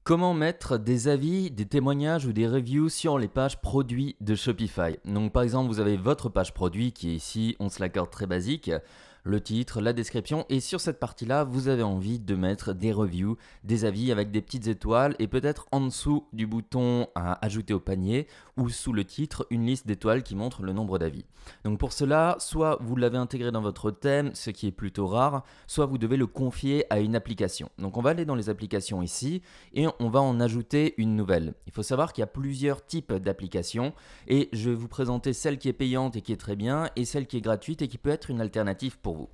Comment mettre des avis, des témoignages ou des reviews sur les pages produits de Shopify? Donc par exemple, vous avez votre page produit qui est ici, on se l'accorde très basique, le titre, la description et sur cette partie-là, vous avez envie de mettre des reviews, des avis avec des petites étoiles et peut-être en dessous du bouton à ajouter au panier ou sous le titre, une liste d'étoiles qui montre le nombre d'avis. Donc pour cela, soit vous l'avez intégré dans votre thème, ce qui est plutôt rare, soit vous devez le confier à une application. Donc on va aller dans les applications ici et on va en ajouter une nouvelle. Il faut savoir qu'il y a plusieurs types d'applications et je vais vous présenter celle qui est payante et qui est très bien et celle qui est gratuite et qui peut être une alternative pour vous.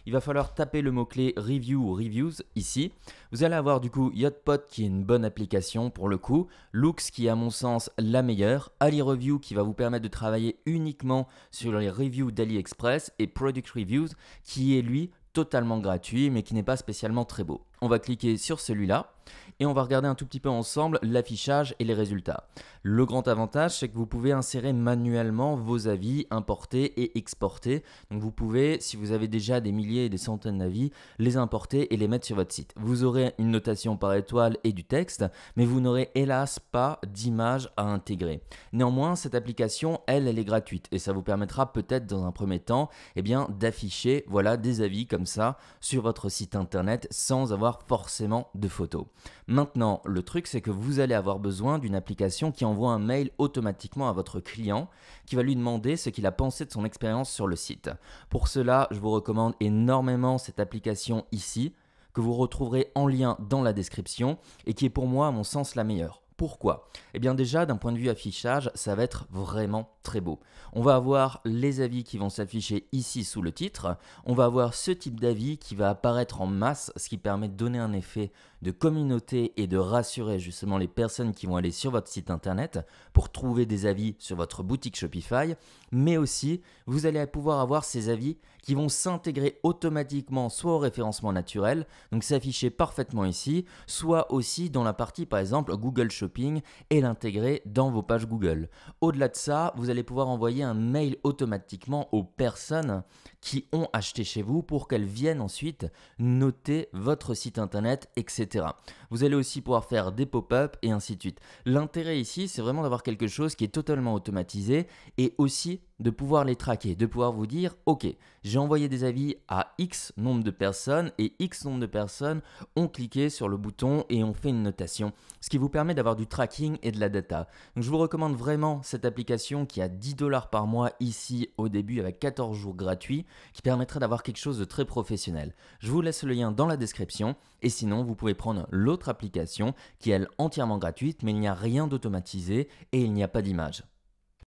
Il va falloir taper le mot-clé review ou reviews ici. Vous allez avoir du coup Yotpot qui est une bonne application pour le coup, Loox qui est à mon sens la meilleure, AliReview qui va vous permettre de travailler uniquement sur les reviews d'AliExpress et Product Reviews qui est lui totalement gratuit mais qui n'est pas spécialement très beau. On va cliquer sur celui-là et on va regarder un tout petit peu ensemble l'affichage et les résultats. Le grand avantage, c'est que vous pouvez insérer manuellement vos avis, importer et exporter. Donc vous pouvez, si vous avez déjà des milliers et des centaines d'avis, les importer et les mettre sur votre site. Vous aurez une notation par étoile et du texte, mais vous n'aurez hélas pas d'image à intégrer. Néanmoins, cette application, elle est gratuite et ça vous permettra peut-être dans un premier temps d'afficher des avis comme ça sur votre site internet sans avoir forcément de photos. Maintenant, le truc, c'est que vous allez avoir besoin d'une application qui envoie un mail automatiquement à votre client qui va lui demander ce qu'il a pensé de son expérience sur le site. Pour cela, je vous recommande énormément cette application ici, que vous retrouverez en lien dans la description et qui est pour moi, à mon sens, la meilleure. Pourquoi? Eh bien déjà, d'un point de vue affichage, ça va être vraiment très beau. On va avoir les avis qui vont s'afficher ici sous le titre. On va avoir ce type d'avis qui va apparaître en masse, ce qui permet de donner un effet de communauté et de rassurer justement les personnes qui vont aller sur votre site internet pour trouver des avis sur votre boutique Shopify. Mais aussi, vous allez pouvoir avoir ces avis qui vont s'intégrer automatiquement soit au référencement naturel, donc s'afficher parfaitement ici, soit aussi dans la partie par exemple Google Shopping et l'intégrer dans vos pages Google. Au-delà de ça, vous allez pouvoir envoyer un mail automatiquement aux personnes qui ont acheté chez vous pour qu'elles viennent ensuite noter votre site internet, etc. Vous allez aussi pouvoir faire des pop-up et ainsi de suite. L'intérêt ici, c'est vraiment d'avoir quelque chose qui est totalement automatisé et aussi de pouvoir les traquer, de pouvoir vous dire ok, j'ai envoyé des avis à X nombre de personnes et X nombre de personnes ont cliqué sur le bouton et ont fait une notation, ce qui vous permet d'avoir du tracking et de la data. Donc je vous recommande vraiment cette application qui a 10$ par mois ici au début avec 14 jours gratuits qui permettrait d'avoir quelque chose de très professionnel. Je vous laisse le lien dans la description et sinon vous pouvez prendre l'autre application qui est elle entièrement gratuite mais il n'y a rien d'automatisé et il n'y a pas d'image.